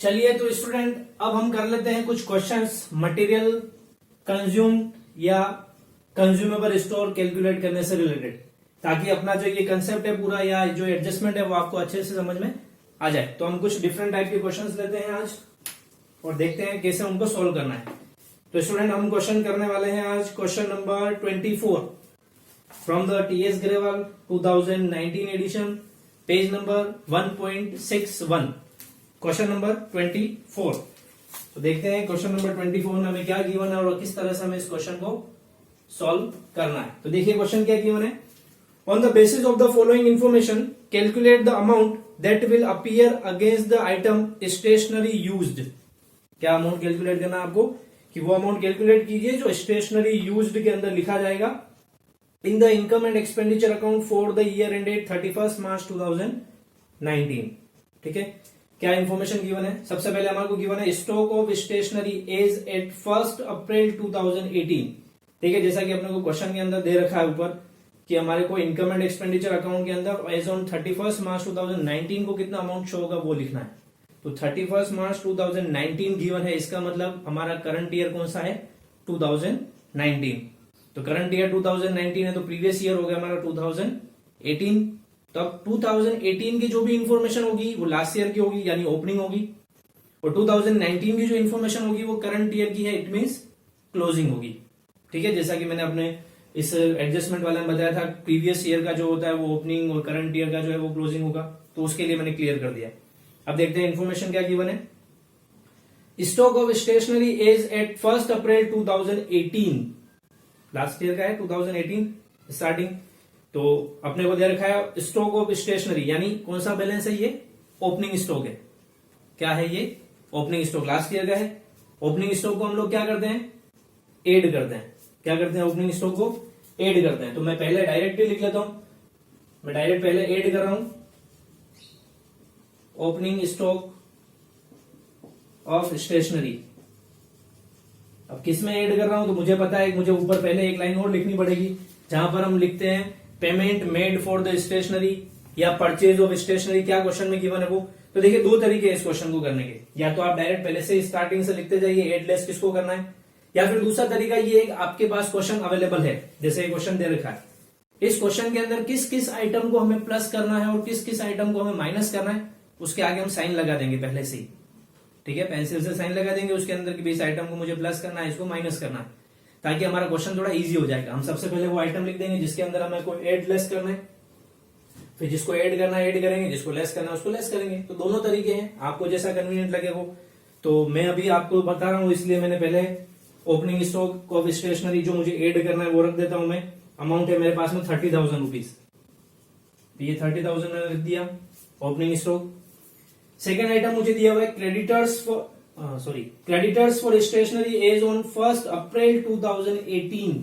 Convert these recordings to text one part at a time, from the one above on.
चलिए तो स्टूडेंट अब हम कर लेते हैं कुछ क्वेश्चंस मटेरियल कंज्यूम या कंज्यूमेबल स्टोर कैलकुलेट करने से रिलेटेड, ताकि अपना जो ये कंसेप्ट है पूरा या जो एडजस्टमेंट है वो आपको अच्छे से समझ में आ जाए। तो हम कुछ डिफरेंट टाइप के क्वेश्चंस लेते हैं आज और देखते हैं कैसे उनको सोल्व करना है। तो स्टूडेंट हम क्वेश्चन करने वाले हैं आज question number 24 from the T S Grewal 2019 edition, page number 1.61, question number 24। तो देखते हैं क्वेश्चन नंबर 24 में हमें क्या गिवन है और किस तरह से हमें इस क्वेश्चन को सॉल्व करना है। तो देखिए क्वेश्चन क्या गिवन है। On the basis of the following information calculate the amount that will appear against the item stationery used. क्या अमाउंट कैलकुलेट करना है आपको कि वो अमाउंट कैलकुलेट कीजिए जो स्टेशनरी यूज्ड के अंदर लिखा जाएगा in the income and expenditure account for the year ended 31 March 2019। ठीक है, क्या इंफॉर्मेशन गिवन है। सबसे पहले हमारे को गिवन है stock of stationery as at 1 April 2018। ठीक है, जैसा कि अपने को क्वेश्चन के अंदर दे रखा है ऊपर कि हमारे को इनकम एंड एक्सपेंडिचर अकाउंट के अंदर एज ऑन 31 मार्च 2019 को कितना अमाउंट शो होगा वो लिखना है। तो 31 मार्च 2019 गिवन है, इसका मतलब हमारा करंट ईयर कौन सा है 2019। तो करंट ईयर 2019 है तो प्रीवियस ईयर हो गया हमारा 2018। तो अब 2018 की जो भी इंफॉर्मेशन होगी वो लास्ट ईयर की होगी यानी ओपनिंग होगी, और 2019 की जो इंफॉर्मेशन होगी वो करंट ईयर की है, इट मींस क्लोजिंग होगी। ठीक है, जैसा कि मैंने अपने इस एडजस्टमेंट वाले में बताया था प्रीवियस ईयर का जो होता है वो ओपनिंग और करंट ईयर का जो है वो क्लोजिंग होगा, तो उसके लिए मैंने क्लियर कर दिया। अब देखते हैं इंफॉर्मेशन क्या गिवन है। Stock of stationery as at 1 April 2018, last year का है 2018 स्टार्टिंग। तो अपने को दे रखा है स्टॉक ऑफ स्टेशनरी यानी कौन सा बैलेंस है ये ओपनिंग स्टॉक है। क्या है ये ओपनिंग स्टॉक, लास्ट ईयर का है। ओपनिंग स्टॉक को हम लोग क्या करते हैं एड करते हैं। क्या करते हैं ओपनिंग स्टॉक को एड करते हैं। तो मैं पहले डायरेक्टली लिख लेता हूं, मैं डायरेक्ट पहले एड कर रहा हूं ओपनिंग स्टॉक ऑफ स्टेशनरी। अब किस में ऐड कर रहा हूं तो मुझे पता है मुझे ऊपर पहले एक लाइन और लिखनी पड़ेगी जहां पर हम लिखते हैं payment made for the stationery या परचेज ऑफ स्टेशनरी। क्या क्वेश्चन में गिवन है वो। तो देखिए दो तरीके हैं इस क्वेश्चन को करने के, या तो आप डायरेक्ट पहले से स्टार्टिंग से लिखते जाइए एडलेस किसको करना है, या फिर दूसरा तरीका ये है आपके पास क्वेश्चन अवेलेबल है जैसे ये क्वेश्चन दे रखा है, इस क्वेश्चन के अंदर किस किस आइटम को हमें प्लस करना है और किस किस आइटम को हमें माइनस करना है उसके आगे हम साइन लगा देंगे पहले से ही। ठीक है, पेंसिल से साइन लगा देंगे उसके अंदर कि इस आइटम को मुझे प्लस करना है, इसको माइनस करना है, ताकि हमारा क्वेश्चन थोड़ा इजी हो जाएगा। हम सबसे पहले वो आइटम लिख देंगे जिसके अंदर हमें को एड लेस करना है, फिर जिसको ऐड करना है ऐड करेंगे, जिसको लेस करना है उसको लेस करेंगे। तो दोनों तरीके हैं, आपको जैसा कन्वीनियंट लगे वो। तो मैं अभी आपको बता रहा हूं इसलिए मैंने पहले ओपनिंग स्टॉक ऑफ स्टेशनरी जो मुझे ऐड करना है वो रख देता हूं मैं। अमाउंट है मेरे पास में 30,000 रुपीज, ये 30,000 मैंने रख दिया ओपनिंग स्टॉक। सेकेंड आइटम मुझे दिया हुआ है creditors for stationery as on 1 April 2018।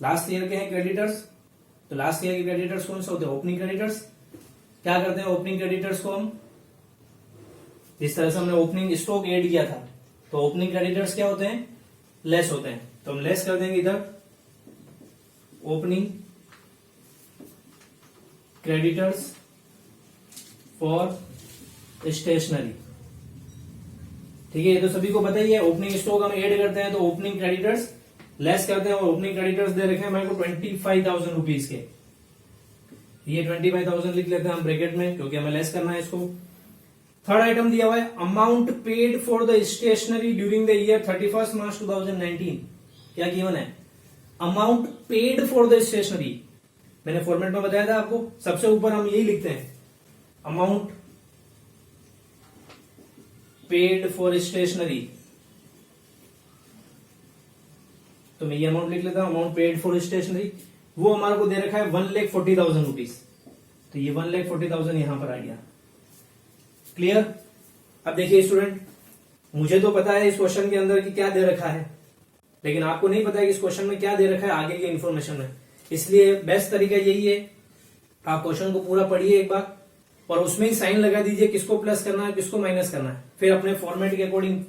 Last year के हैं क्रेडिटर्स, तो लास्ट ईयर के क्रेडिटर्स कौन सा होते हैं ओपनिंग क्रेडिटर्स। क्या करते हैं ओपनिंग क्रेडिटर्स को हम, जिस तरह से हमने ओपनिंग स्टॉक ऐड किया था तो ओपनिंग क्रेडिटर्स क्या होते हैं लेस होते हैं, तो हम लेस कर देंगे इधर ओपनिंग क्रेडिटर्स फॉर स्टेशनरी। ठीक है, ये तो सभी को पता ही है। ओपनिंग स्टॉक हम ऐड करते हैं तो ओपनिंग क्रेडिटर्स लेस करते हैं, और ओपनिंग क्रेडिटर्स दे रखे हैं हमारे को 25,000 रुपीज के। ये 25,000 लिख लेते हैं हम ब्रैकेट में क्योंकि हमें लेस करना है इसको। थर्ड आइटम दिया हुआ है amount paid for the stationery during the year 31 March 2019। क्या गिवन है amount paid for the stationery. मैंने फॉर्मेट में बताया था आपको, सबसे ऊपर हम यही लिखते हैं अमाउंट पेड फॉर स्टेशनरी। तो मैं ये अमाउंट लिख लेता हूं अमाउंट पेड फॉर स्टेशनरी। वो हमारे को दे रखा है 1,40,000 रुपीज, तो ये 1,40,000 यहां पर आ गया। क्लियर। अब देखिए स्टूडेंट, मुझे तो पता है इस क्वेश्चन के अंदर कि क्या दे रखा है, लेकिन आपको नहीं पता है कि इस क्वेश्चन में क्या दे रखा है आगे की इंफॉर्मेशन में। इसलिए बेस्ट तरीका यही है आप क्वेश्चन को पूरा पढ़िए एक बार और उसमें ही साइन लगा दीजिए किसको प्लस करना है किसको माइनस करना है, फिर अपने फॉर्मेट के अकॉर्डिंग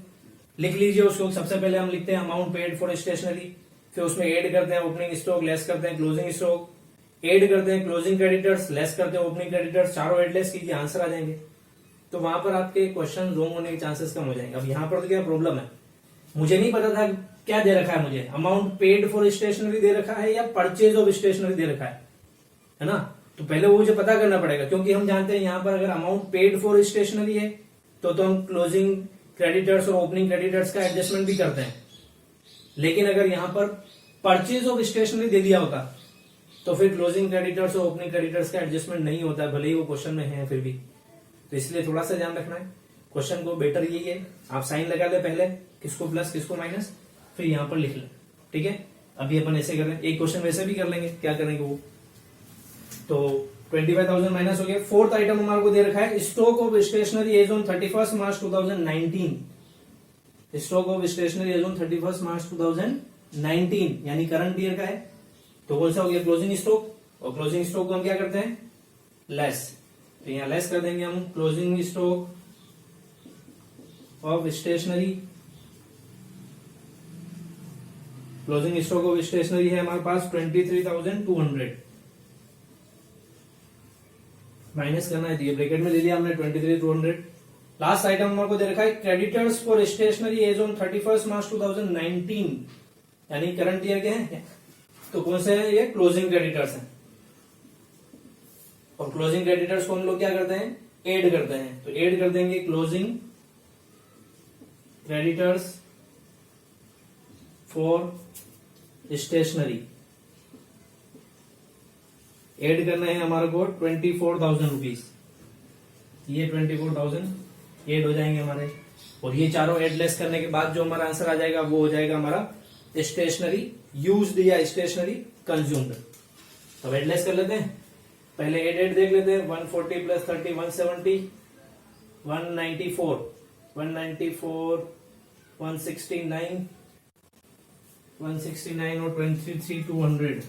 लिख लीजिए उसको। सबसे पहले हम लिखते हैं अमाउंट पेड फॉर स्टेशनरी, फिर उसमें ऐड करते हैं ओपनिंग स्टॉक, लेस करते हैं क्लोजिंग स्टॉक, ऐड करते हैं क्लोजिंग क्रेडिटर्स, लेस करते हैं ओपनिंग क्रेडिटर्स, चारों एड लेस कीजिए आंसर आ जाएंगे। तो वहां पर आपके क्वेश्चन रॉन्ग होने के चांसेस कम हो जाएंगे। अब यहाँ पर तो क्या प्रॉब्लम है, मुझे नहीं पता था क्या दे रखा है, मुझे अमाउंट पेड फॉर स्टेशनरी दे रखा है या परचेज ऑफ स्टेशनरी दे रखा है ना। तो पहले वो मुझे पता करना पड़ेगा, क्योंकि हम जानते हैं यहाँ पर अगर अमाउंट पेड फॉर स्टेशनरी है तो हम क्लोजिंग क्रेडिटर्स और ओपनिंग क्रेडिटर्स का एडजस्टमेंट भी करते हैं। लेकिन अगर यहाँ पर परचेज ऑफ स्टेशनरी दे दिया होता तो फिर क्लोजिंग क्रेडिटर्स और ओपनिंग क्रेडिटर्स का एडजस्टमेंट नहीं होता, भले ही वो क्वेश्चन में है फिर भी। तो इसलिए थोड़ा सा ध्यान रखना है, क्वेश्चन को बेटर यही है, आप साइन लगा ले पहले, किसको प्लस किसको माइनस, फिर यहाँ पर लिख लें। ठीक है, अभी अपन ऐसे कर रहे हैं, एक क्वेश्चन वैसे भी कर लेंगे, क्या करेंगे वो। तो 25,000 माइनस हो गया। फोर्थ आइटम हमारे को दे रखा है stock of stationery as on 31 March 2019। Stock of stationery as on 31 March 2019 यानी करंट ईयर का है। तो कौन सा हो गया, क्लोजिंग स्टॉक। और क्लोजिंग स्टॉक को हम क्या करते हैं, लेस। तो यहाँ लेस कर देंगे हम, closing stock of stationery. Closing stock of stationery है हमारे पास 23,200 माइनस करना है, तो ये ब्रैकेट में ले लिया हमने 23,200। लास्ट आइटम हमारे को दे रखा है creditors for stationery as on 31 March 2019 यानी करंट ईयर के हैं। तो कौन से हैं ये, क्लोजिंग क्रेडिटर्स हैं। और क्लोजिंग क्रेडिटर्स को हम लोग क्या करते हैं, ऐड करते हैं। तो ऐड कर देंगे closing creditors for stationery. Add करना है हमारे को 24,000 रुपीज। ये 24,000 ऐड हो जाएंगे हमारे। और ये चारों ऐड लेस करने के बाद जो हमारा आंसर आ जाएगा वो हो जाएगा हमारा स्टेशनरी यूज्ड या स्टेशनरी कंज्यूम्ड। तो ऐड लेस कर लेते हैं, पहले ऐड देख लेते हैं। 140 प्लस 30 170 194 169 169 और 23,200।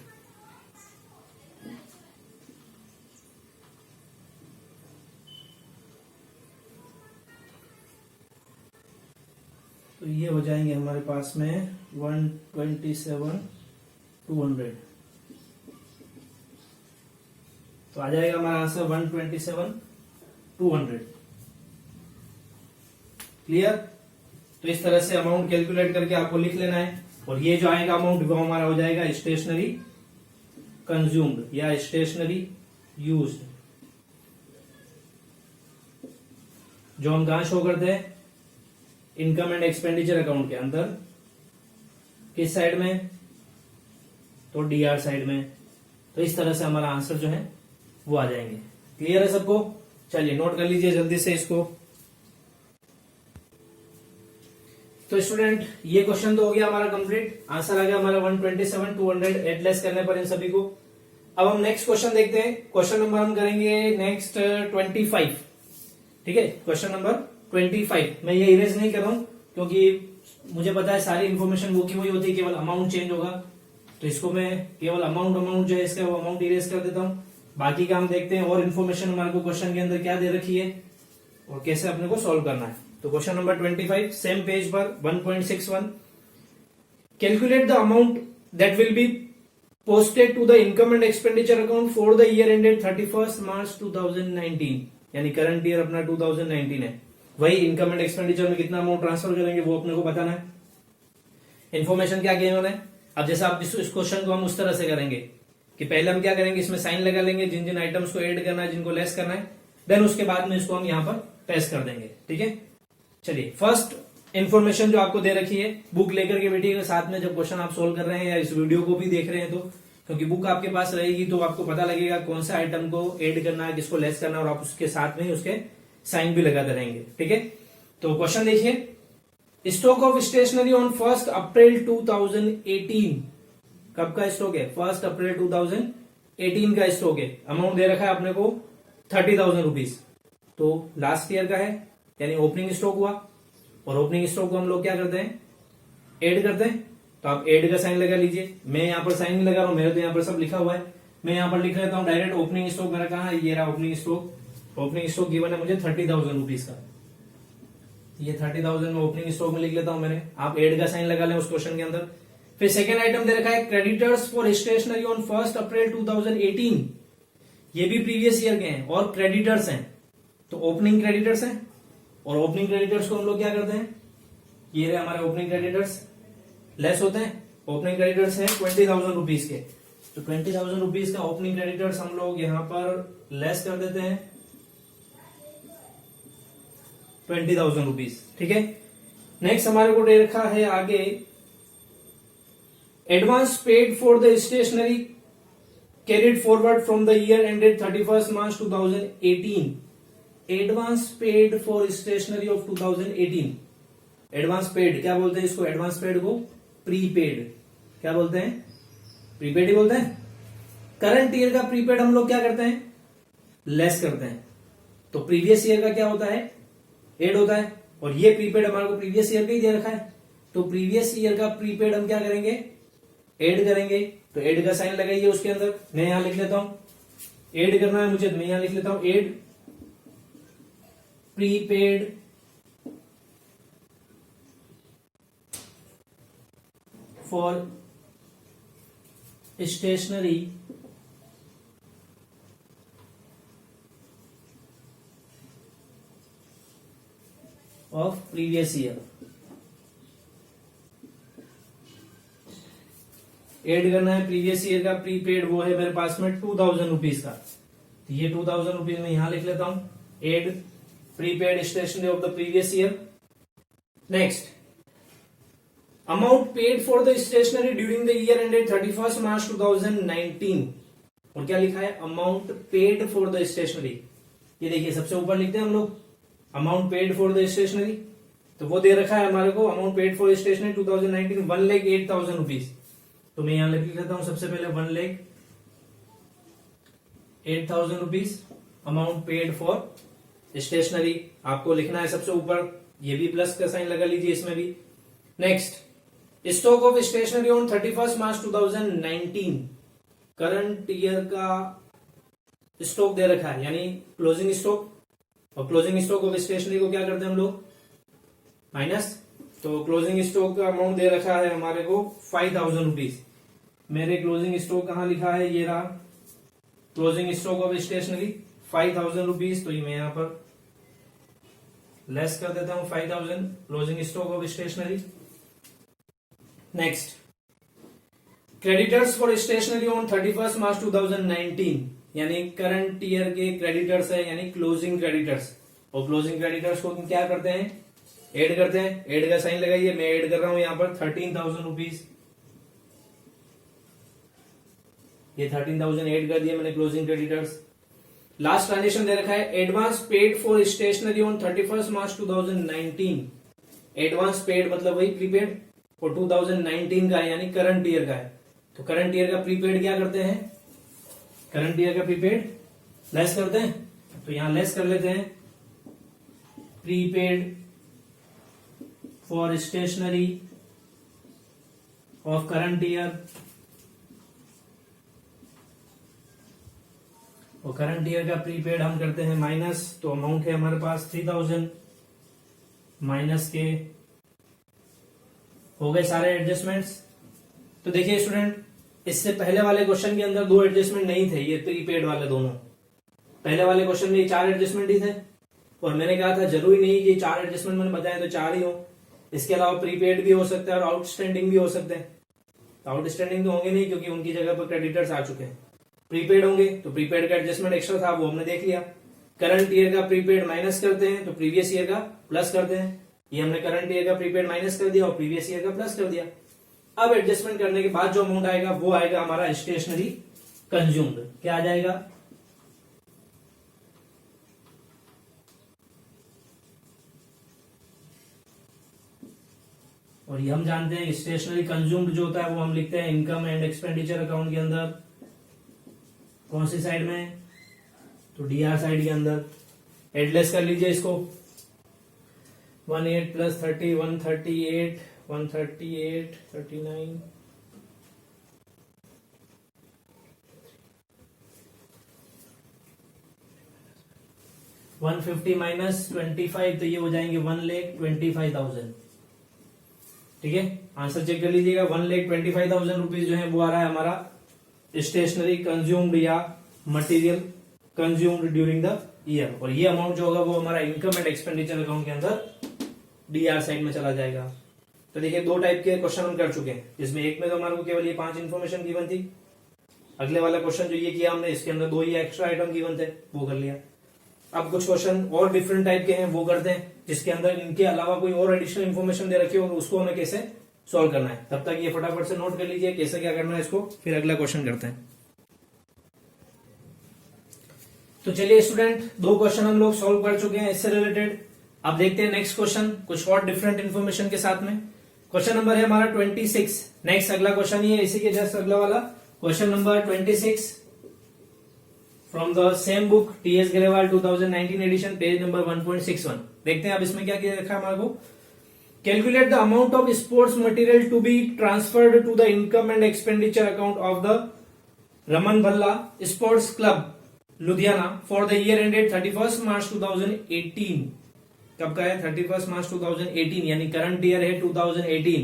तो ये हो जाएंगे हमारे पास में 127,200। तो आ जाएगा हमारा आंसर 127,200। क्लियर। तो इस तरह से अमाउंट कैलकुलेट करके आपको लिख लेना है। और ये जो आएगा अमाउंट वो हमारा हो जाएगा स्टेशनरी कंज्यूम्ड या स्टेशनरी यूज्ड, जो हम कहां शो करते हैं, इनकम एंड एक्सपेंडिचर अकाउंट के अंदर। किस साइड में, तो डीआर साइड में। तो इस तरह से हमारा आंसर जो है वो आ जाएंगे। क्लियर है सबको। चलिए नोट कर लीजिए जल्दी से इसको। तो स्टूडेंट ये क्वेश्चन तो हो गया हमारा कंप्लीट, आंसर आ गया हमारा 127,200 ऐड लेस करने पर इन सभी को। अब हम नेक्स्ट क्वेश्चन देखते हैं। क्वेश्चन नंबर हम करेंगे नेक्स्ट 25। ठीक है, क्वेश्चन नंबर 25। मैं ये इरेज नहीं कर रहा हूं क्योंकि मुझे पता है सारी इन्फॉर्मेशन वो की वही होती है, केवल अमाउंट चेंज होगा। तो इसको मैं केवल अमाउंट जो है इसका वो अमाउंट इरेज कर देता हूं। बाकी का हम देखते हैं और इन्फॉर्मेशन हमारे को क्वेश्चन के अंदर क्या दे रखी है और कैसे अपने को सॉल्व करना है। तो क्वेश्चन नंबर 25 सेम पेज पर 1.61 calculate the amount that will be posted to the income and expenditure account for the year ended 31 March 2019 यानी करंट ईयर अपना 2019 है। वही इनकम एंड एक्सपेंडिचर में कितना अमाउंट ट्रांसफर करेंगे वो अपने को बताना है। इन्फॉर्मेशन क्या किया उन्होंने। अब जैसा आप इस क्वेश्चन को हम उस तरह से करेंगे कि पहले हम क्या करेंगे, इसमें साइन लगा लेंगे जिन जिन आइटम्स को ऐड करना है, जिनको लेस करना है, देन उसके बाद में इसको हम यहाँ पर पेस्ट कर देंगे। ठीक है, चलिए फर्स्ट इन्फॉर्मेशन जो आपको दे रखी है, बुक लेकर के बैठिएगा साथ में जब क्वेश्चन आप सोल्व कर रहे हैं या इस वीडियो को भी देख रहे हैं तो, क्योंकि बुक आपके पास रहेगी तो आपको पता लगेगा कौन सा आइटम को ऐड करना है, किसको लेस करना है, और आप उसके साथ में ही उसके साइन भी लगाते रहेंगे। ठीक है, तो क्वेश्चन देखिए, stock of stationery on 1 April 2018। कब का स्टॉक है, 1 अप्रैल 2018 का स्टॉक है। अमाउंट दे रखा है अपने को 30,000 रुपीज, तो लास्ट ईयर का है यानी ओपनिंग स्टॉक हुआ। और ओपनिंग स्टॉक को हम लोग क्या करते हैं, ऐड करते हैं। तो आप ऐड का साइन लगा लीजिए, मैं यहाँ पर साइन नहीं लगा रहा हूं, मेरे तो यहाँ पर सब लिखा हुआ है। मैं यहाँ पर लिख लेता हूँ डायरेक्ट ओपनिंग स्टॉक मेरा कहाँ है, ये रहा opening stock. Opening stock given है मुझे 30,000 रुपीज का, ये 30,000 में ओपनिंग स्टॉक में लिख लेता हूं मैंने। आप ऐड का साइन लगा लें उस क्वेश्चन के अंदर। फिर सेकेंड आइटम दे रखा है creditors for stationery on 1 April 2018। ये भी प्रीवियस ईयर के हैं और क्रेडिटर्स हैं। तो ओपनिंग क्रेडिटर्स है, और ओपनिंग क्रेडिटर्स को हम लोग क्या करते हैं, ये रहे हमारे ओपनिंग क्रेडिटर्स, लेस होते हैं। ओपनिंग क्रेडिटर्स है 20,000 रुपीज के, तो 20,000 रुपीज का ओपनिंग क्रेडिटर्स हम लोग यहां पर लेस कर देते हैं 20,000 रुपीज। ठीक है, नेक्स्ट हमारे को दे रखा है आगे, advance paid for the stationery carried forward from the year ended 31 March 2018। Advance paid for stationery of 2018। Advance paid क्या बोलते हैं इसको, एडवांस पेड को प्रीपेड क्या बोलते हैं, प्रीपेड ही बोलते हैं। करंट ईयर का प्रीपेड हम लोग क्या करते हैं, लेस करते हैं। तो प्रीवियस ईयर का क्या होता है, एड होता है, और ये प्रीपेड हमारे को प्रीवियस ईयर का ही दे रखा है, तो प्रीवियस ईयर का प्रीपेड हम क्या करेंगे, एड करेंगे। तो एड का साइन लगाइए उसके अंदर, मैं यहां लिख लेता हूं, एड करना है मुझे, तो मैं यहां लिख लेता हूं add prepaid for stationery of previous year. Add करना है प्रीवियस ईयर का प्रीपेड, वो है मेरे पास में 2,000 रुपीज का, तो ये 2,000 रुपीज में यहां लिख लेता हूं, add prepaid stationery of the previous year. Next, amount paid for the stationery during the year ended 31 March 2019। और क्या लिखा है, amount paid for the stationery. ये देखिए सबसे ऊपर लिखते हैं हम लोग amount paid for the stationery, तो वो दे रखा है हमारे को, amount paid for stationery 2019 1,08,000 rupees. तो मैं यहां लिख लेता हूं सबसे पहले 1,08,000 rupees amount paid for stationery. आपको लिखना है सबसे ऊपर, ये भी प्लस का साइन लगा लीजिए इसमें भी। Next, stock of stationery on 31 March 2019। Current year का स्टॉक दे रखा है, यानी क्लोजिंग स्टॉक, और क्लोजिंग स्टॉक ऑफ स्टेशनरी को क्या करते हैं हम लोग, माइनस। तो क्लोजिंग स्टॉक का अमाउंट दे रखा है हमारे को 5,000 रुपीज। मेरे क्लोजिंग स्टॉक कहां लिखा है, ये रहा closing stock of stationery 5,000 rupees, तो ये मैं यहां पर लेस कर देता हूं 5,000 closing stock of stationery. Next, creditors for stationery on 31 March 2019, यानी करंट ईयर के क्रेडिटर्स है, यानी क्लोजिंग क्रेडिटर्स। और क्लोजिंग क्रेडिटर्स को हम क्या करते हैं, एड करते हैं। एड का साइन लगाइए, मैं एड कर रहा हूं यहां पर 13,000 रुपीज, ये 13,000 एड कर दिया मैंने क्लोजिंग क्रेडिटर्स। लास्ट ट्रांजेक्शन दे रखा है, advance paid for stationery on 31 March 2019। Advance paid मतलब वही प्रीपेड, और 2019 का है, यानी करंट ईयर का है। तो करंट ईयर का प्रीपेड क्या करते हैं, करंट ईयर का प्रीपेड लेस करते हैं। तो यहां लेस कर लेते हैं, prepaid for stationery of current year, और करंट ईयर का प्रीपेड हम करते हैं माइनस। तो अमाउंट है हमारे पास 3,000, माइनस के हो गए सारे एडजस्टमेंट्स। तो देखिए स्टूडेंट, इससे पहले वाले क्वेश्चन के अंदर 2 एडजस्टमेंट नहीं थे, ये प्रीपेड वाले दोनों। पहले वाले क्वेश्चन में 4 एडजस्टमेंट ही थे, और मैंने कहा था जरूरी नहीं कि 4 एडजस्टमेंट मैंने बताया तो 4 ही हो, इसके अलावा प्रीपेड भी हो सकता है और आउटस्टैंडिंग भी हो सकते हैं। तो आउटस्टैंडिंग तो होंगे नहीं, क्योंकि उनकी जगह पर क्रेडिटर्स आ चुके हैं। प्रीपेड होंगे तो प्रीपेड का एडजस्टमेंट एक्स्ट्रा था, वो हमने देख लिया। करंट ईयर का प्रीपेड माइनस करते हैं तो प्रीवियस ईयर का प्लस करते हैं। ये हमने करंट ईयर का प्रीपेड माइनस कर दिया और प्रीवियस ईयर का प्लस कर दिया। अब एडजस्टमेंट करने के बाद जो अमाउंट आएगा वो आएगा हमारा स्टेशनरी कंज्यूम्ड। क्या आ जाएगा, और ये हम जानते हैं स्टेशनरी कंज्यूम्ड जो होता है वो हम लिखते हैं इनकम एंड एक्सपेंडिचर अकाउंट के अंदर। कौन सी साइड में, तो डीआर साइड के अंदर। एडलेस कर लीजिए इसको, 18 प्लस 30 138 138 39 150 माइनस 25, तो ये हो जाएंगे 1,25,000। ठीक है, आंसर चेक कर लीजिएगा। 1,25,000 रुपीज जो है वो आ रहा है हमारा स्टेशनरी कंज्यूम्ड या material consumed during the year, और ये अमाउंट जो होगा वो हमारा इनकम एंड एक्सपेंडिचर अकाउंट के अंदर डीआर साइड में चला जाएगा। तो देखिए 2 टाइप के क्वेश्चन हम कर चुके हैं, जिसमें एक में तो हमारे को केवल ये 5 इन्फॉर्मेशन गिवन थी, अगले वाला क्वेश्चन जो ये किया हमने इसके अंदर 2 ही एक्स्ट्रा आइटम गिवन थे, वो कर लिया। अब कुछ क्वेश्चन और डिफरेंट टाइप के हैं, वो करते हैं जिसके अंदर इनके अलावा कोई और एडिशनल इन्फॉर्मेशन दे रखी हो, उसको हमें कैसे सॉल्व करना है। तब तक ये फटाफट से नोट कर लीजिए कैसे क्या करना है इसको, फिर अगला क्वेश्चन करते हैं। तो चलिए स्टूडेंट 2 क्वेश्चन हम लोग सॉल्व कर चुके हैं इससे रिलेटेड। अब देखते हैं नेक्स्ट क्वेश्चन कुछ और डिफरेंट इन्फॉर्मेशन के साथ में। क्वेश्चन नंबर है हमारा 26। नेक्स्ट अगला क्वेश्चन ही है इसी के जस्ट अगला वाला, question number 26 from the same book T S Grewal 2019 edition, page number 1.61। देखते हैं अब इसमें क्या किया रखा है हमारे को। Calculate the amount of sports material to be transferred to the income and expenditure account of the Raman Bhalla sports club Ludhiana for the year ended 31 March 2018। कब का है? 31 मार्च 2018, यानी करंट ईयर है 2018,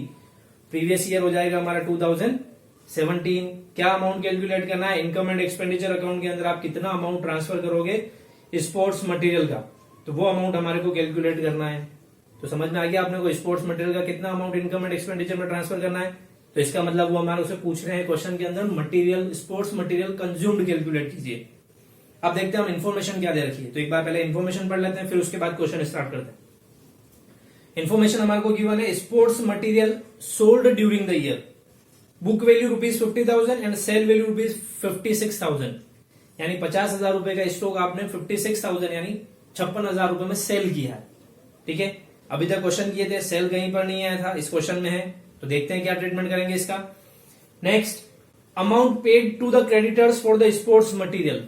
प्रीवियस ईयर हो जाएगा हमारा 2017। क्या अमाउंट कैलकुलेट करना है? इनकम एंड एक्सपेंडिचर अकाउंट के अंदर आप कितना अमाउंट ट्रांसफर करोगे स्पोर्ट्स मटेरियल का, तो वो अमाउंट हमारे को कैलकुलेट करना है। तो समझ में आ गया आपने को स्पोर्ट्स मटेरियल का कितना अमाउंट इनकम एंड एक्सपेंडिचर में ट्रांसफर करना है। तो इसका मतलब वो हमारे उसे पूछ रहे हैं क्वेश्चन के अंदर material sports material consumed calculate कीजिए। अब देखते हैं हम इन्फॉर्मेशन क्या दे रखी है। तो एक बार पहले इन्फॉर्मेशन पढ़ लेते हैं, फिर उसके बाद क्वेश्चन स्टार्ट करते हैं। इन्फॉर्मेशन हमारे को गिवन है sports material sold during the year, book value ₹50,000 and sale value ₹56,000, यानी 50,000 रुपए का स्टॉक आपने 56,000 यानी 56,000 रुपए में सेल किया है। ठीक है, अभी तक क्वेश्चन किए थे, सेल कहीं पर नहीं आया था, इस क्वेश्चन में है। तो देखते हैं क्या ट्रीटमेंट करेंगे इसका। Next, amount paid to the creditors for the sports material,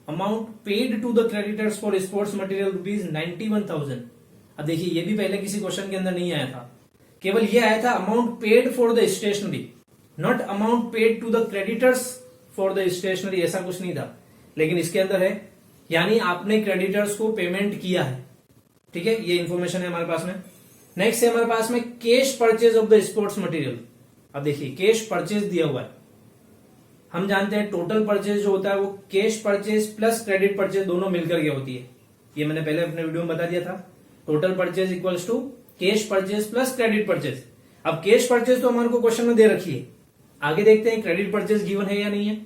amount paid to the creditors for sports material ₹91,000। अब देखिए ये भी पहले किसी क्वेश्चन के अंदर नहीं आया था, केवल ये आया था amount paid for the stationery, not amount paid to the creditors for the stationery, ऐसा कुछ नहीं था। लेकिन इसके अंदर है, यानी आपने क्रेडिटर्स को पेमेंट किया है। ठीक है, ये इंफॉर्मेशन है हमारे पास में। नेक्स्ट है हमारे पास में cash purchase of the sports material. अब देखिए कैश परचेज दिया हुआ है, हम जानते हैं टोटल परचेज जो होता है वो cash purchase plus credit purchase दोनों मिलकर के होती है। ये मैंने पहले अपने वीडियो में बता दिया था, total purchase equals to cash purchase plus credit purchase. अब कैश परचेज तो हमारे को क्वेश्चन में दे रखी है, आगे देखते हैं क्रेडिट परचेज गिवन है या नहीं है।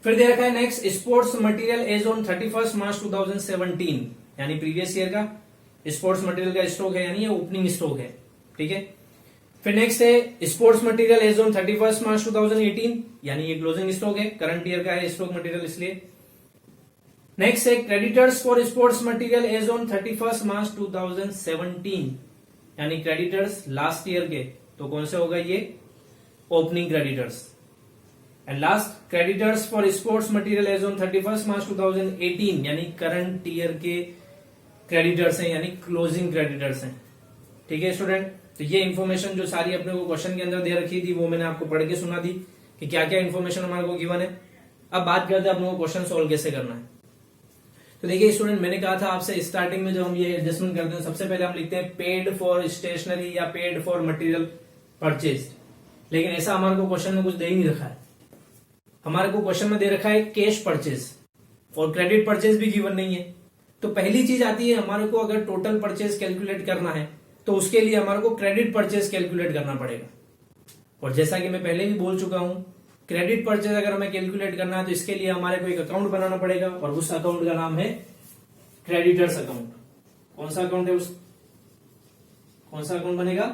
फिर दे रखा है next sports material as on 31 March 2017, यानी प्रीवियस ईयर का स्पोर्ट्स मटेरियल का स्टॉक है, यानी ये ओपनिंग स्टॉक है। ठीक है, फिर नेक्स्ट है sports material as on 31 March 2018, यानी ये क्लोजिंग स्टॉक है, करंट ईयर का है स्टॉक मटेरियल इसलिए। नेक्स्ट है creditors for sports material as on 31 March 2017, यानी क्रेडिटर्स लास्ट ईयर के, तो कौन से होगा ये? Opening creditors. And last creditors for sports material as on 31 March 2018, यानी करंट ईयर के क्रेडिटर्स हैं, यानी क्लोजिंग क्रेडिटर्स हैं। ठीक है स्टूडेंट, तो ये इन्फॉर्मेशन जो सारी अपने को क्वेश्चन के अंदर दे रखी थी वो मैंने आपको पढ़ के सुना दी कि क्या क्या इन्फॉर्मेशन हमारे को गिवन है। अब बात करते हैं अपने को क्वेश्चन सॉल्व कैसे करना है। तो देखिए स्टूडेंट, मैंने कहा था आपसे स्टार्टिंग में जब हम ये एडजस्टमेंट करते हैं सबसे पहले हम लिखते हैं पेड फॉर स्टेशनरी या पेड फॉर मटेरियल परचेज, लेकिन ऐसा हमारे को क्वेश्चन में कुछ दे ही नहीं रखा है। हमारे को क्वेश्चन में दे रखा है कैश परचेज और क्रेडिट परचेज भी गिवन नहीं है। तो पहली चीज आती है हमारे को, अगर टोटल परचेज कैलकुलेट करना है तो उसके लिए हमारे को क्रेडिट परचेज कैलकुलेट करना पड़ेगा। और जैसा कि मैं पहले भी बोल चुका हूं, क्रेडिट परचेज अगर हमें कैलकुलेट करना है तो इसके लिए हमारे को एक अकाउंट बनाना पड़ेगा और उस अकाउंट का नाम है क्रेडिटर्स अकाउंट। कौन सा अकाउंट है? कौन सा अकाउंट बनेगा?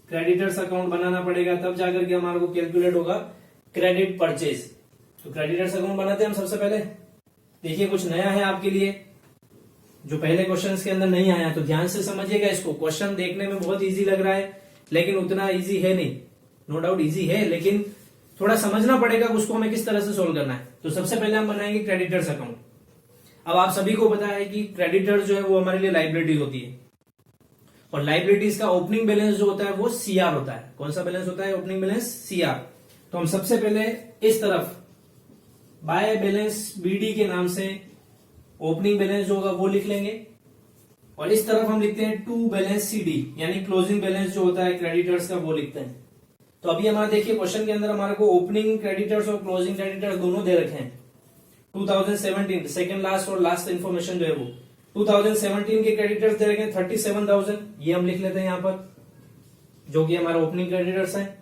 क्रेडिटर्स अकाउंट बनाना पड़ेगा, तब जाकर के हमारे को कैलकुलेट होगा क्रेडिट परचेज। तो क्रेडिटर्स अकाउंट बनाते हैं हम सबसे पहले। देखिए कुछ नया है आपके लिए जो पहले क्वेश्चंस के अंदर नहीं आया, तो ध्यान से समझिएगा इसको। क्वेश्चन देखने में बहुत इजी लग रहा है लेकिन उतना इजी है नहीं, नो डाउट इजी है, लेकिन थोड़ा समझना पड़ेगा उसको हमें किस तरह से सोल्व करना है। तो सबसे पहले हम बनाएंगे क्रेडिटर्स अकाउंट। अब आप सभी को पता है कि क्रेडिटर्स जो है वो हमारे लिए लाइबिलिटी होती है और लाइबिलिटीज का ओपनिंग बैलेंस जो होता है वो सीआर होता है। कौन सा बैलेंस होता है? Opening balance CR. तो हम सबसे पहले इस तरफ बाय बैलेंस बीडी के नाम से ओपनिंग बैलेंस जो होगा वो लिख लेंगे और इस तरफ हम लिखते हैं टू बैलेंस सीडी, यानी क्लोजिंग बैलेंस जो होता है क्रेडिटर्स का वो लिखते हैं। तो अभी हमारा देखिए क्वेश्चन के अंदर हमारे को ओपनिंग क्रेडिटर्स और क्लोजिंग क्रेडिटर्स दोनों दे रखे हैं। 2017 सेकंड लास्ट और लास्ट इन्फॉर्मेशन जो है वो 2017 के क्रेडिटर्स दे रखे हैं 37,000, ये हम लिख लेते हैं यहाँ पर, जो कि हमारा ओपनिंग क्रेडिटर्स है।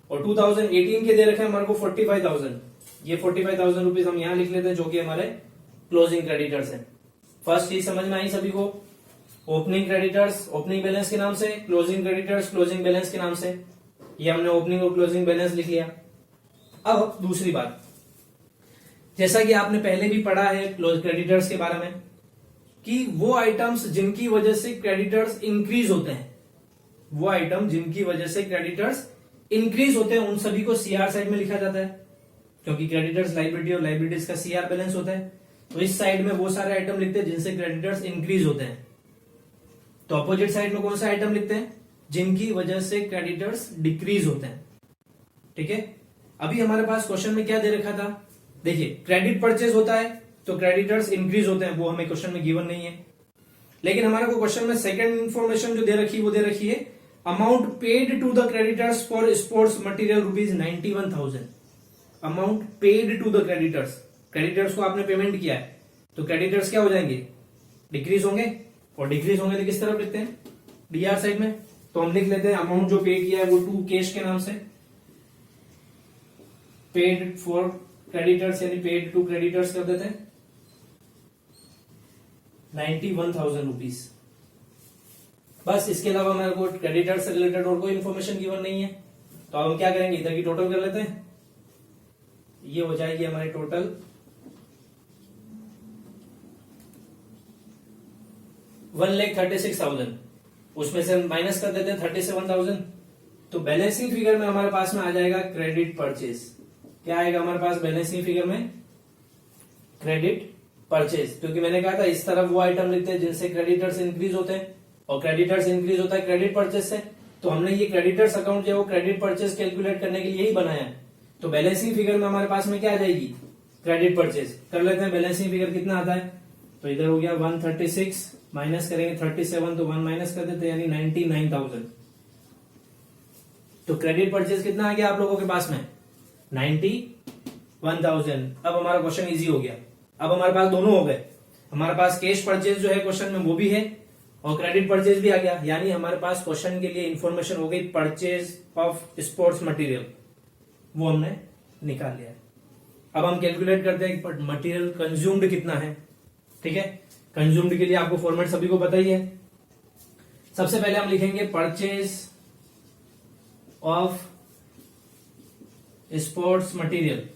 और 2018 के दे रखे हैं हमारे को 45,000, ये 45,000 रुपीज हम यहाँ लिख लेते हैं, जो कि हमारे क्लोजिंग क्रेडिटर्स हैं। फर्स्ट चीज समझ में आई सभी को, ओपनिंग क्रेडिटर्स ओपनिंग बैलेंस के नाम से, क्लोजिंग क्रेडिटर्स क्लोजिंग बैलेंस के नाम से। ये हमने ओपनिंग और क्लोजिंग बैलेंस लिख लिया। अब दूसरी बात, जैसा कि आपने पहले भी पढ़ा है क्लोज क्रेडिटर्स के बारे में, कि वो आइटम्स जिनकी वजह से क्रेडिटर्स इंक्रीज होते हैं, वो आइटम जिनकी वजह से क्रेडिटर्स इंक्रीज होते हैं, उन सभी को सीआर साइड में लिखा जाता है, क्योंकि क्रेडिटर्स लाइबिलिटी और लाइबिलिटीज का सीआर बैलेंस होता है। तो इस साइड में वो सारे आइटम लिखते हैं जिनसे क्रेडिटर्स इंक्रीज होते हैं। तो अपोजिट साइड में कौन सा आइटम लिखते हैं, जिनकी वजह से क्रेडिटर्स डिक्रीज होते हैं। ठीक है, अभी हमारे पास क्वेश्चन में क्या दे रखा था, देखिए क्रेडिट परचेज होता है तो क्रेडिटर्स इंक्रीज होते हैं, वो हमें क्वेश्चन में गिवन नहीं है। लेकिन हमारे को क्वेश्चन में सेकंड इंफॉर्मेशन जो दे रखी है वो दे रखी है amount paid to the creditors for sports material ₹91,000। Amount paid to the creditors, creditors को आपने पेमेंट किया है तो क्रेडिटर्स क्या हो जाएंगे, डिक्रीज होंगे। और डिक्रीज होंगे तो किस तरफ लिखते हैं, डीआर साइड में। तो हम लिख लेते हैं अमाउंट जो पे किया है वो टू कैश के नाम से, पेड फॉर क्रेडिटर्स यानी पेड टू क्रेडिटर्स कर देते हैं 91,000 रुपीज। बस इसके अलावा हमारे को क्रेडिटर से रिलेटेड और कोई इन्फॉर्मेशन गिवन नहीं है। तो अब हम क्या करेंगे, इधर की टोटल कर लेते हैं, ये हो जाएगी हमारी टोटल 1,36,000, उसमें से हम माइनस कर देते हैं 37,000। तो बैलेंसिंग फिगर में हमारे पास में आ जाएगा क्रेडिट परचेज। क्या आएगा हमारे पास बैलेंसिंग फिगर में, क्रेडिट परचेज, क्योंकि मैंने कहा था इस तरफ वो आइटम लिखते हैं जिनसे क्रेडिटर्स इंक्रीज होते हैं, और क्रेडिटर्स इंक्रीज होता है क्रेडिट परचेज से। तो हमने ये क्रेडिटर्स अकाउंट जो है वो क्रेडिट परचेज कैलकुलेट करने के लिए ही बनाया है। तो बैलेंसिंग फिगर में हमारे पास में क्या आ जाएगी, क्रेडिट परचेज। कर लेते हैं बैलेंसिंग फिगर कितना आता है, तो इधर हो गया 136 माइनस करेंगे 37, तो 1 माइनस कर देते हैं यानी 99,000। तो क्रेडिट परचेज कितना आ गया आप लोगों के पास में, 91,000। अब हमारा क्वेश्चन इजी हो गया। अब हमारे पास दोनों हो गए, हमारे पास कैश परचेज जो है क्वेश्चन में वो भी है और क्रेडिट परचेज भी आ गया, यानी हमारे पास क्वेश्चन के लिए इंफॉर्मेशन हो गई परचेज ऑफ स्पोर्ट्स मटेरियल, वो हमने निकाल लिया है। अब हम कैलकुलेट करते हैं मटेरियल कंज्यूम्ड कितना है। ठीक है, कंज्यूम्ड के लिए आपको फॉर्मेट सभी को पता ही है। सबसे पहले हम लिखेंगे परचेज ऑफ स्पोर्ट्स मटेरियल।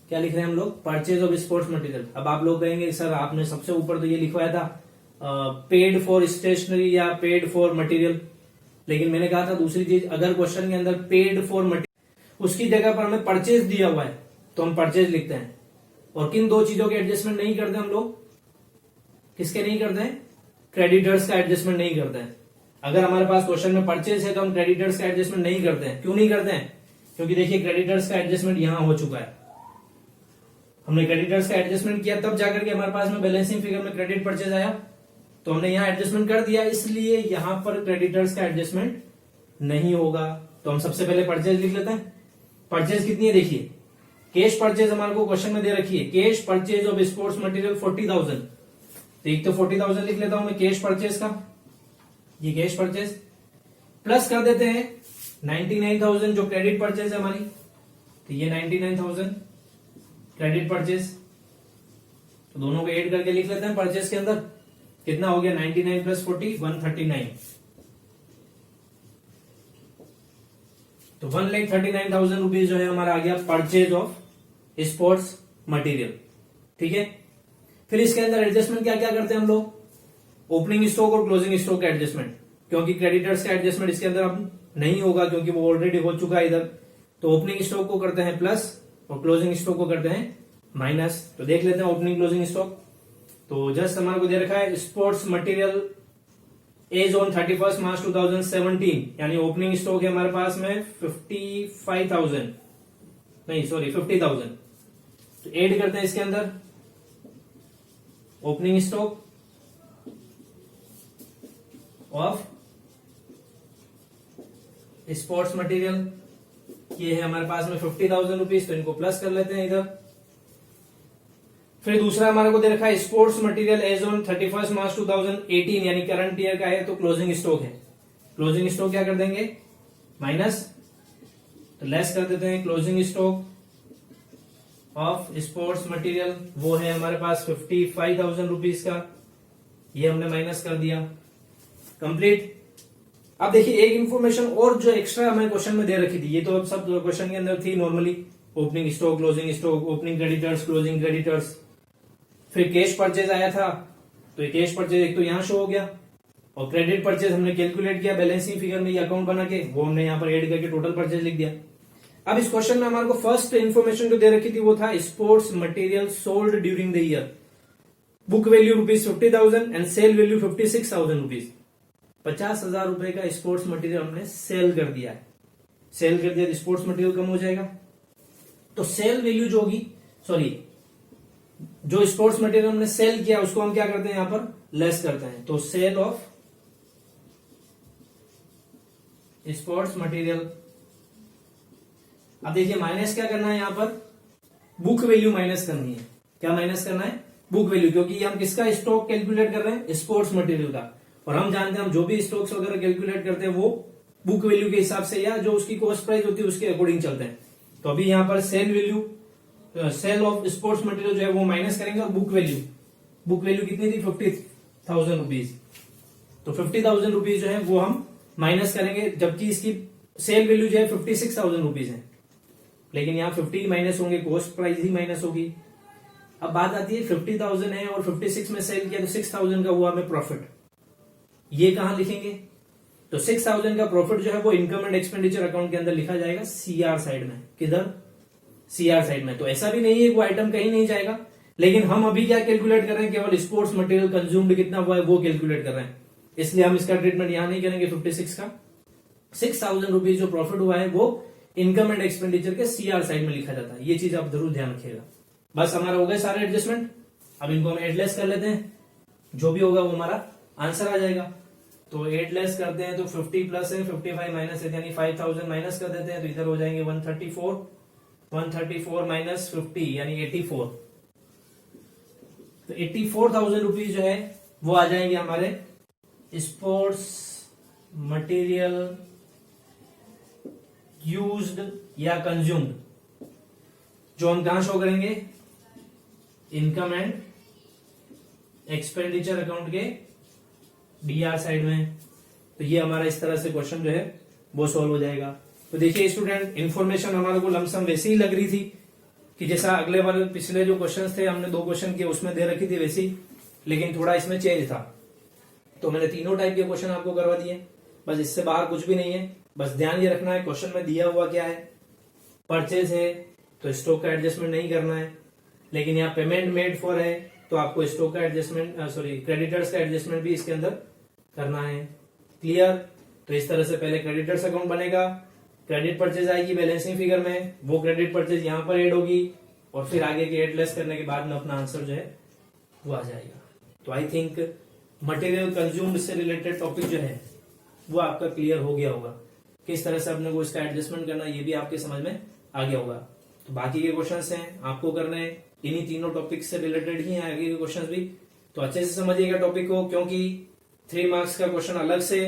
क्या लिख रहे हैं हम लोग, परचेज ऑफ स्पोर्ट्स मटेरियल। अब आप लोग कहेंगे सर आपने सबसे ऊपर तो ये लिखवाया था पेड फॉर स्टेशनरी या पेड फॉर मटेरियल, लेकिन मैंने कहा था दूसरी चीज, अगर क्वेश्चन के अंदर पेड फॉर मटेरियल उसकी जगह पर हमें परचेज दिया हुआ है तो हम परचेज लिखते हैं। और किन दो चीजों के एडजस्टमेंट नहीं करते हम लोग, किसके नहीं करते हैं, क्रेडिटर्स का एडजस्टमेंट नहीं करते हैं। अगर हमारे पास क्वेश्चन में परचेज है तो हम क्रेडिटर्स का एडजस्टमेंट नहीं करते हैं। क्यों नहीं करते हैं, क्योंकि देखिए क्रेडिटर्स का एडजस्टमेंट यहां हो चुका है, हमने क्रेडिटर्स का एडजस्टमेंट किया तब जाकर के हमारे पास में बैलेंसिंग फिगर में क्रेडिट परचेज आया, तो हमने यहां एडजस्टमेंट कर दिया, इसलिए यहां पर क्रेडिटर्स का एडजस्टमेंट नहीं होगा। तो हम सबसे पहले परचेज लिख लेते हैं। परचेज कितनी है देखिए, कैश परचेज हमारे को क्वेश्चन में दे रखी है, cash purchase of sports material 40,000। तो एक तो 40,000 लिख लेता हूं मैं कैश परचेज का, ये कैश परचेज, प्लस कर देते हैं 99,000 जो क्रेडिट परचेज है हमारी, तो ये 99,000 क्रेडिट परचेज। तो दोनों को ऐड करके लिख लेते हैं परचेज के अंदर, कितना हो गया 99 प्लस 40 139। तो 1,39,000 रुपीज जो है हमारा आ गया परचेज ऑफ स्पोर्ट्स मटेरियल। ठीक है, फिर इसके अंदर एडजस्टमेंट क्या क्या करते हैं हम लोग, ओपनिंग स्टॉक और क्लोजिंग स्टॉक का एडजस्टमेंट, क्योंकि क्रेडिटर्स का एडजस्टमेंट इसके अंदर अब नहीं होगा क्योंकि वो ऑलरेडी हो चुका है इधर। तो ओपनिंग स्टॉक को करते हैं प्लस और क्लोजिंग स्टॉक को करते हैं माइनस। तो देख लेते हैं ओपनिंग क्लोजिंग स्टॉक। तो जस्ट हमारे को दे रखा है sports material as on 31 March 2017, यानी ओपनिंग स्टॉक है हमारे पास में 50,000। तो ऐड करते हैं इसके अंदर opening stock of sports material ये है हमारे पास में 50,000 रुपीज, तो इनको प्लस कर लेते हैं इधर। फिर दूसरा हमारे को दे रखा है sports material as on 31 March 2018 यानी करंट ईयर का है, तो क्लोजिंग स्टॉक है। क्लोजिंग स्टॉक क्या कर देंगे, माइनस, तो लेस कर देते हैं closing stock of sports material, वो है हमारे पास 55,000 रुपीज का, ये हमने माइनस कर दिया। कंप्लीट। अब देखिए एक इंफॉर्मेशन और जो एक्स्ट्रा हमें क्वेश्चन में दे रखी थी, ये तो अब सब क्वेश्चन के अंदर थी normally, opening stock, closing stock, opening creditors, closing creditors. फिर कैश परचेज आया था, तो ये कैश परचेज एक तो यहां शो हो गया, और क्रेडिट परचेज हमने कैलकुलेट किया बैलेंसिंग फिगर में, ये अकाउंट बना के वो हमने यहाँ पर एड करके टोटल परचेज लिख दिया। अब इस क्वेश्चन में हमारे को फर्स्ट इन्फॉर्मेशन जो दे रखी थी वो था sports material sold during the year, book value ₹50,000 and sale value 56,000 rupees. 50,000 रुपए का स्पोर्ट्स मटेरियल हमने सेल कर दिया है। सेल कर दिया तो स्पोर्ट्स मटेरियल कम हो जाएगा, तो सेल वैल्यू जो होगी, सॉरी, जो स्पोर्ट्स मटेरियल हमने सेल किया उसको हम क्या करते हैं यहां पर लेस करते हैं, तो सेल ऑफ स्पोर्ट्स मटेरियल। अब देखिए माइनस क्या करना है यहां पर, बुक वैल्यू माइनस करनी है। क्या माइनस करना है, बुक वैल्यू, क्योंकि हम किसका स्टॉक कैलकुलेट कर रहे हैं, स्पोर्ट्स मटेरियल का, और हम जानते हैं हम जो भी स्टॉक्स वगैरह कैलकुलेट करते हैं वो बुक वैल्यू के हिसाब से या जो उसकी कॉस्ट प्राइस होती है उसके अकॉर्डिंग चलते हैं। तो अभी यहां पर sale value, sale of sports material जो है वो माइनस करेंगे, और बुक वैल्यू कितनी थी, 50,000 रुपीज, तो 50,000 रुपीज जो है वो हम माइनस करेंगे, जबकि इसकी सेल वैल्यू जो है 56,000 रुपीज है, लेकिन यहाँ 50 माइनस होंगे, कॉस्ट प्राइस ही माइनस होगी। अब बात आती है 50,000 है और 56 में सेल किया तो 6,000 का हुआ हमें प्रॉफिट, ये कहां लिखेंगे, तो 6,000 का प्रॉफिट जो है वो इनकम एंड एक्सपेंडिचर अकाउंट के अंदर लिखा जाएगा सीआर साइड में। किधर, सीआर साइड में। तो ऐसा भी नहीं है वो आइटम कहीं नहीं जाएगा, लेकिन हम अभी क्या कैलकुलेट कर रहे हैं, केवल स्पोर्ट्स मटेरियल कंज्यूम्ड कितना हुआ है वो कैलकुलेट कर रहे हैं, इसलिए हम इसका ट्रीटमेंट यहां नहीं करेंगे 56 का। 6,000 रुपीज जो प्रॉफिट हुआ है वो इनकम एंड एक्सपेंडिचर के सीआर साइड में लिखा जाता है, ये चीज आप जरूर ध्यान रखिएगा। बस हमारा हो गया सारे एडजस्टमेंट, अब इनको हम एडलेस कर लेते हैं, जो भी होगा वो हमारा आंसर आ जाएगा। तो एडलेस करते हैं तो 50 प्लस है, 55 माइनस है, यानी 5,000 माइनस कर देते हैं, तो इधर हो जाएंगे 134 माइनस 50 यानी 84, तो 84,000 रुपीज जो है वो आ जाएंगे हमारे स्पोर्ट्स मटेरियल यूज्ड या कंज्यूम्ड, जो हम कहां शो करेंगे, इनकम एंड एक्सपेंडिचर अकाउंट के डीआर साइड में। तो ये हमारा इस तरह से क्वेश्चन जो है वो सॉल्व हो जाएगा। तो देखिए स्टूडेंट, इन्फॉर्मेशन हमारे को लमसम वैसी ही लग रही थी कि जैसा अगले वाले पिछले जो क्वेश्चन थे हमने 2 क्वेश्चन किए उसमें दे रखी थी वैसी, लेकिन थोड़ा इसमें चेंज था। तो मैंने तीनों टाइप के क्वेश्चन आपको करवा दिए, बस इससे बाहर कुछ भी नहीं है। बस ध्यान ये रखना है क्वेश्चन में दिया हुआ क्या है, परचेज है तो स्टॉक का एडजस्टमेंट नहीं करना है, लेकिन यहाँ पेमेंट मेड फॉर है तो आपको स्टॉक का एडजस्टमेंट, सॉरी क्रेडिटर्स का एडजस्टमेंट भी इसके अंदर करना है। क्लियर। तो इस तरह से पहले क्रेडिटर्स अकाउंट बनेगा, क्रेडिट परचेज आएगी बैलेंसिंग फिगर में, वो क्रेडिट परचेज यहाँ पर ऐड होगी, और फिर आगे के एड लेस करने के बाद में अपना आंसर जो है वो आ जाएगा। तो आई थिंक मटेरियल कंज्यूम्ड से रिलेटेड टॉपिक जो है वो आपका क्लियर हो गया होगा, किस तरह से अपने को इसका एडजस्टमेंट करना ये भी आपके समझ में आ गया होगा। तो बाकी के क्वेश्चंस हैं आपको करने इन्हीं तीनों टॉपिक से रिलेटेड ही हैं, आगे के क्वेश्चंस भी। तो अच्छे से समझिएगा टॉपिक को, क्योंकि 3 मार्क्स का क्वेश्चन अलग से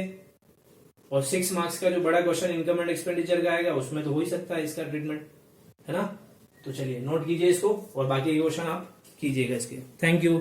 और 6 मार्क्स का जो बड़ा क्वेश्चन इनकम एंड एक्सपेंडिचर का आएगा उसमें तो हो ही सकता है इसका ट्रीटमेंट, है ना। तो चलिए नोट कीजिए इसको और बाकी के क्वेश्चन आप कीजिएगा इसके। Thank you.